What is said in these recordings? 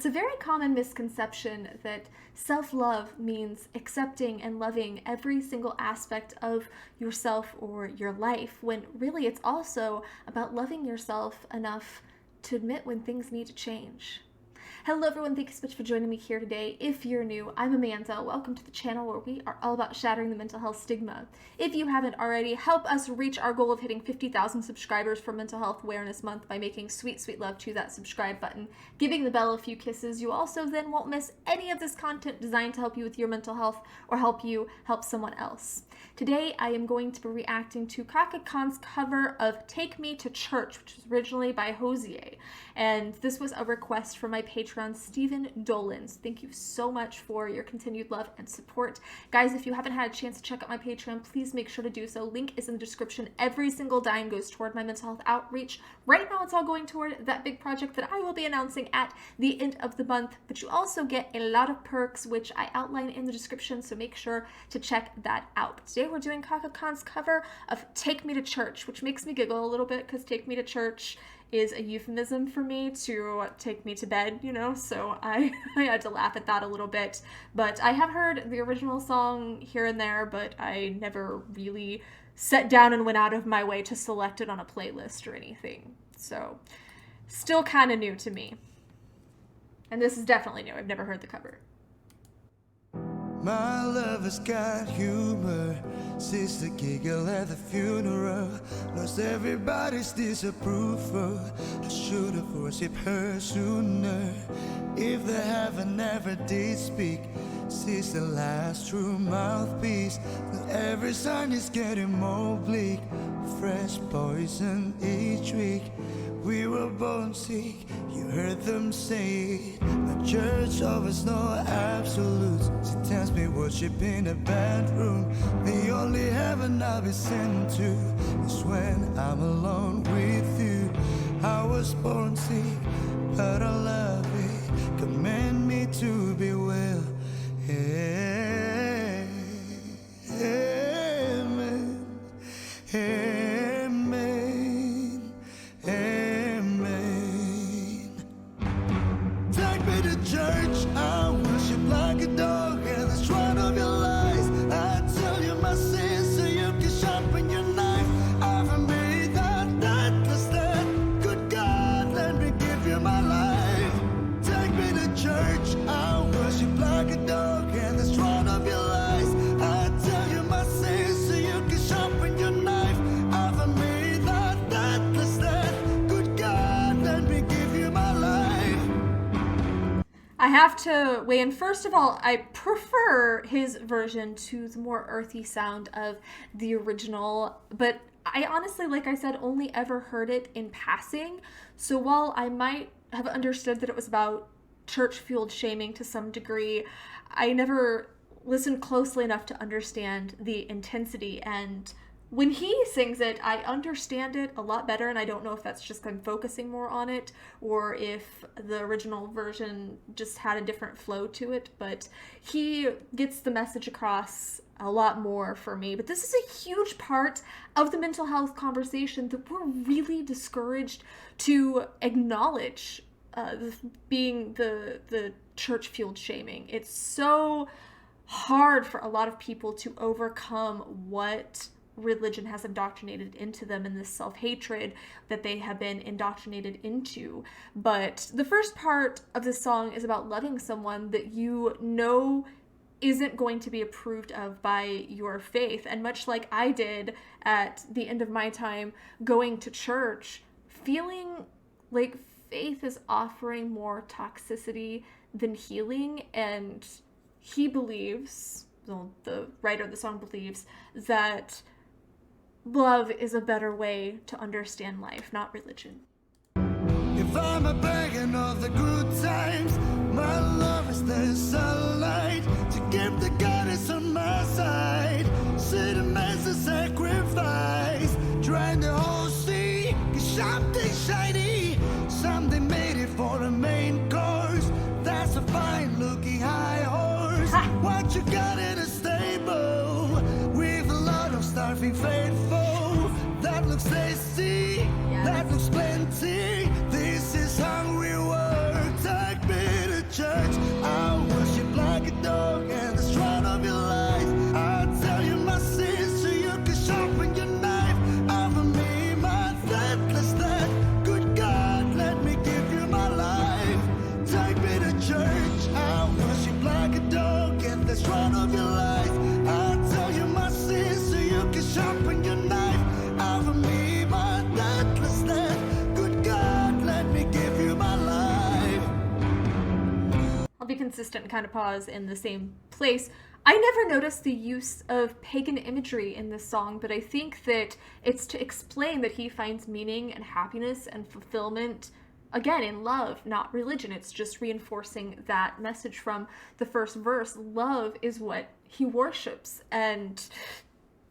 It's a very common misconception that self-love means accepting and loving every single aspect of yourself or your life, when really it's also about loving yourself enough to admit when things need to change. Hello everyone, thank you so much for joining me here today. If you're new, I'm Amanda. Welcome to the channel where we are all about shattering the mental health stigma. If you haven't already, help us reach our goal of hitting 50,000 subscribers for Mental Health Awareness Month by making sweet, sweet love to that subscribe button, giving the bell a few kisses. You also then won't miss any of this content designed to help you with your mental health or help you help someone else. Today, I am going to be reacting to Cakra Khan's cover of Take Me to Church, which was originally by Hozier. And this was a request from my Patreon, Stephen Dolan. So thank you so much for your continued love and support. Guys, if you haven't had a chance to check out my Patreon, please make sure to do so. Link is in the description. Every single dime goes toward my mental health outreach. Right now, it's all going toward that big project that I will be announcing at the end of the month. But you also get a lot of perks, which I outline in the description, so make sure to check that out. But today, we're doing Cakra Khan's cover of Take Me to Church, which makes me giggle a little bit because Take Me to Church is a euphemism for me to take me to bed, you know, so I had to laugh at that a little bit. But I have heard the original song here and there, but I never really sat down and went out of my way to select it on a playlist or anything. So still kind of new to me. And this is definitely new. I've never heard the cover. My lover's got humor, sister giggle at the funeral, lost everybody's disapproval. I should have worshipped her sooner. If the heaven never did speak, she's the last true mouthpiece. Every sign is getting more bleak, fresh poison each week. We were born sick, you heard them say it. A church offers no absolutes. She tells me worship in a bedroom. The only heaven I'll be sent to is when I'm alone with you. I was born sick, but I love it. Command me to be well. Amen. Amen. Amen. Take me to church, I worship like a dog at the shrine of your lies. I tell you my sins so you can sharpen your knife. I've made that stand. Good God, let me give you my life. Take me to church, I worship like a dog at the shrine of your lies. I tell you my sins so you can sharpen your knife. I've made that stand. Good God, let me give you my life. I have to weigh in. First of all, I prefer his version to the more earthy sound of the original, but I honestly, like I said, only ever heard it in passing. So while I might have understood that it was about church-fueled shaming to some degree, I never listened closely enough to understand the intensity. And when he sings it, I understand it a lot better, and I don't know if that's just I'm focusing more on it or if the original version just had a different flow to it, but he gets the message across a lot more for me. But this is a huge part of the mental health conversation that we're really discouraged to acknowledge, being the church-fueled shaming. It's so hard for a lot of people to overcome what religion has indoctrinated into them and this self-hatred that they have been indoctrinated into. But the first part of the song is about loving someone that you know isn't going to be approved of by your faith. And much like I did at the end of my time going to church, feeling like faith is offering more toxicity than healing. And he believes, well, the writer of the song believes, that love is a better way to understand life, not religion. If I'm a beacon of the good times, my love is the sunlight to keep the goddess on my side. See the massive sacrifice, trying the whole sea, something shiny, something made it for a main course. That's a fine looking high horse. What you got in a stable with a lot of starving faithful? That looks tasty, that looks plenty. This is hungry work. Take me to be consistent and kind of pause in the same place. I never noticed the use of pagan imagery in this song, but I think that it's to explain that he finds meaning and happiness and fulfillment, again, in love, not religion. It's just reinforcing that message from the first verse. Love is what he worships. And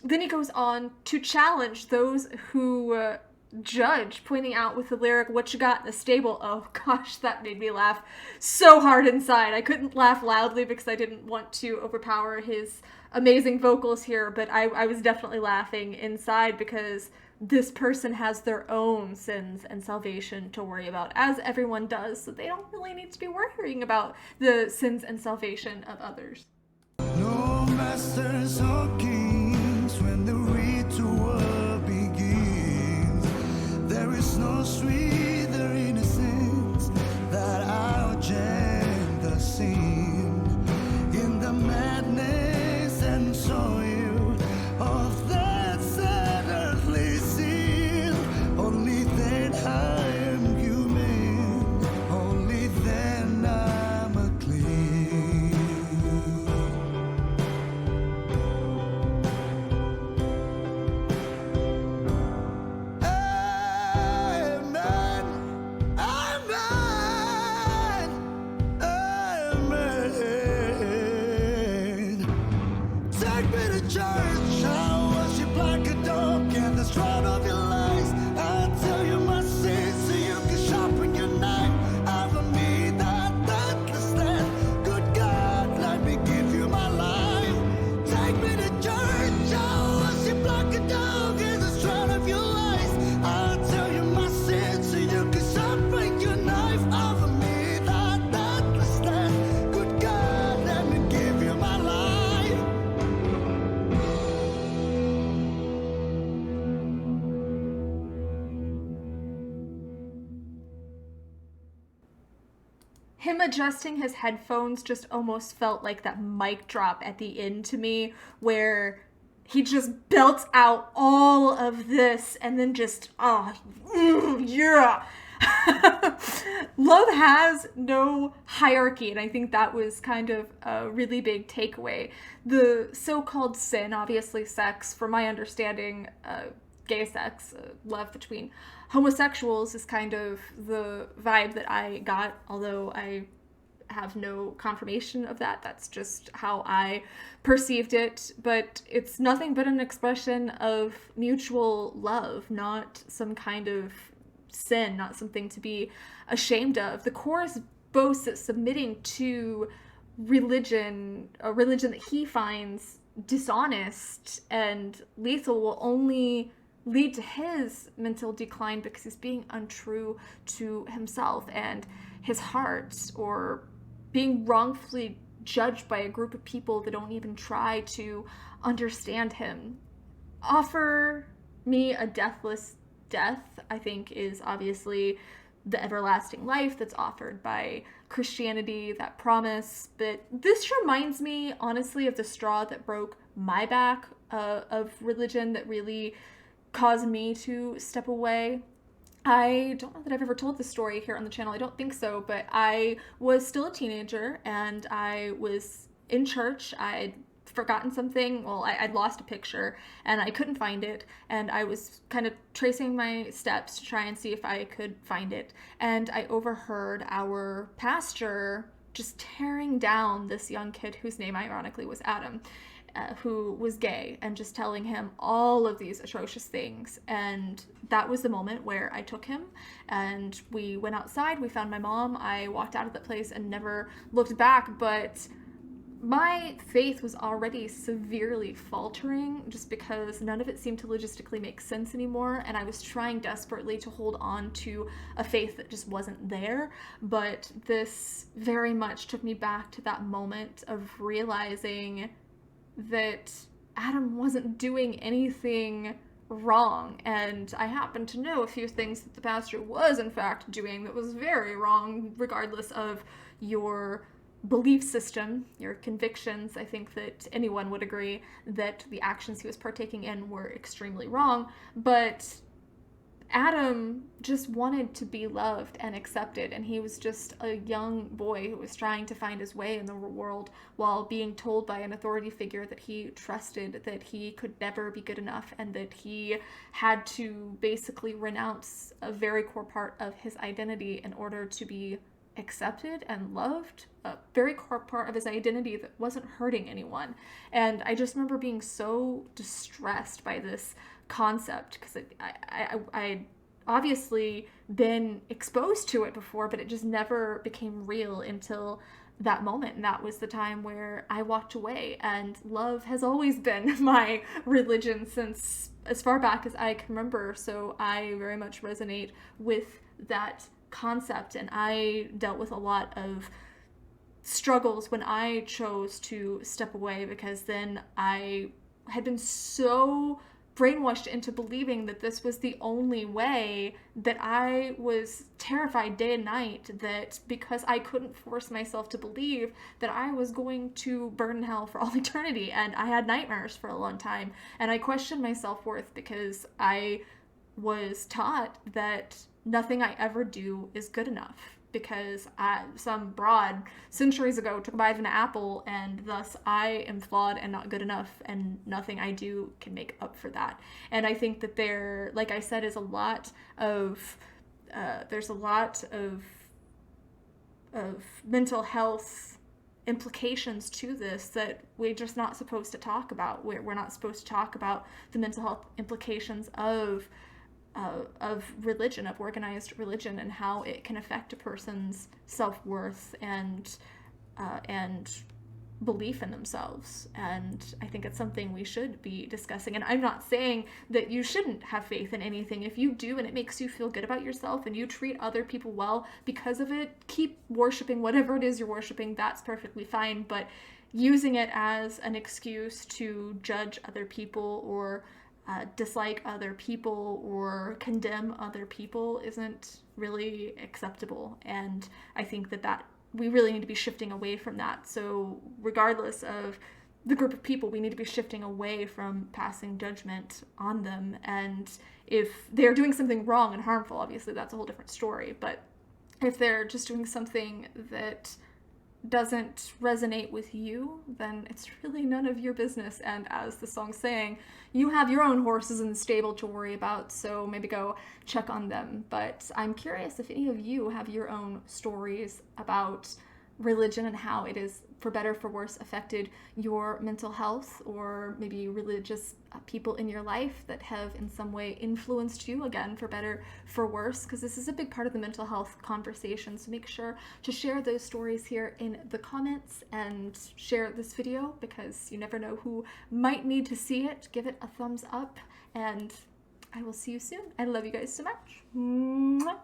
then he goes on to challenge those who judge, pointing out with the lyric, "What you got in the stable?" Oh gosh, that made me laugh so hard inside. I couldn't laugh loudly because I didn't want to overpower his amazing vocals here, but I was definitely laughing inside because this person has their own sins and salvation to worry about, as everyone does, so they don't really need to be worrying about the sins and salvation of others. No masters or kings when the ritual begins. There is no sweeter innocence that our gender sin in the madness and soil of that sad earthly sin. Only then I am human, only then I'm a clean. Take me to church, I worship like a dog in the stride of your lies. I'll tell you my sins so you can sharpen your knife. I will need that stand. Good God, let me give you my life. Take me to church, I worship like a dog in the stride of your lies. I'll tell you my sins so you can sharpen your knife. I will need that stand. Good God, let me give you my life. Him adjusting his headphones just almost felt like that mic drop at the end to me, where he just belts out all of this and then just, yeah. Love has no hierarchy, and I think that was kind of a really big takeaway. The so-called sin, obviously sex, from my understanding, gay sex, love between homosexuals is kind of the vibe that I got, although I have no confirmation of that. That's just how I perceived it. But it's nothing but an expression of mutual love, not some kind of sin, not something to be ashamed of. The chorus boasts that submitting to religion, a religion that he finds dishonest and lethal, will only lead to his mental decline because he's being untrue to himself and his heart, or being wrongfully judged by a group of people that don't even try to understand him. Offer me a deathless death, I think, is obviously the everlasting life that's offered by Christianity, that promise. But this reminds me, honestly, of the straw that broke my back of religion, that really caused me to step away. I don't know that I've ever told this story here on the channel. I don't think so, but I was still a teenager and I was in church. I'd forgotten something. Well, I'd lost a picture and I couldn't find it. And I was kind of tracing my steps to try and see if I could find it. And I overheard our pastor just tearing down this young kid whose name ironically was Adam. Who was gay, and just telling him all of these atrocious things. And that was the moment where I took him and we went outside, we found my mom, I walked out of that place and never looked back. But my faith was already severely faltering just because none of it seemed to logistically make sense anymore, and I was trying desperately to hold on to a faith that just wasn't there. But this very much took me back to that moment of realizing that Adam wasn't doing anything wrong, and I happen to know a few things that the pastor was in fact doing that was very wrong, regardless of your belief system, your convictions. I think that anyone would agree that the actions he was partaking in were extremely wrong. But Adam just wanted to be loved and accepted, and he was just a young boy who was trying to find his way in the world while being told by an authority figure that he trusted that he could never be good enough, and that he had to basically renounce a very core part of his identity in order to be accepted and loved, a very core part of his identity that wasn't hurting anyone. And I just remember being so distressed by this concept, because I obviously been exposed to it before, but it just never became real until that moment. And that was the time where I walked away. And love has always been my religion since as far back as I can remember. So I very much resonate with that concept. And I dealt with a lot of struggles when I chose to step away, because then I had been so brainwashed into believing that this was the only way, that I was terrified day and night that because I couldn't force myself to believe, that I was going to burn in hell for all eternity. And I had nightmares for a long time, and I questioned my self-worth because I was taught that nothing I ever do is good enough, because some broad centuries ago took a bite of an apple, and thus I am flawed and not good enough, and nothing I do can make up for that. And I think that there, like I said, is a lot of there's a lot of mental health implications to this that we're just not supposed to talk about. We're not supposed to talk about the mental health implications of religion, of organized religion, and how it can affect a person's self-worth and belief in themselves. And I think it's something we should be discussing. And I'm not saying that you shouldn't have faith in anything. If you do, and it makes you feel good about yourself, and you treat other people well because of it, keep worshiping whatever it is you're worshiping. That's perfectly fine. But using it as an excuse to judge other people, or dislike other people, or condemn other people isn't really acceptable. And I think that we really need to be shifting away from that. So regardless of the group of people, we need to be shifting away from passing judgment on them. And if they're doing something wrong and harmful, obviously that's a whole different story. But if they're just doing something that doesn't resonate with you, then it's really none of your business. And as the song's saying, you have your own horses in the stable to worry about, so maybe go check on them. But I'm curious if any of you have your own stories about religion and how it is, for better for worse, affected your mental health, or maybe religious people in your life that have in some way influenced you, again, for better for worse, because this is a big part of the mental health conversation. So make sure to share those stories here in the comments, and share this video, because you never know who might need to see it. Give it a thumbs up, and I will see you soon. I love you guys so much. Mwah.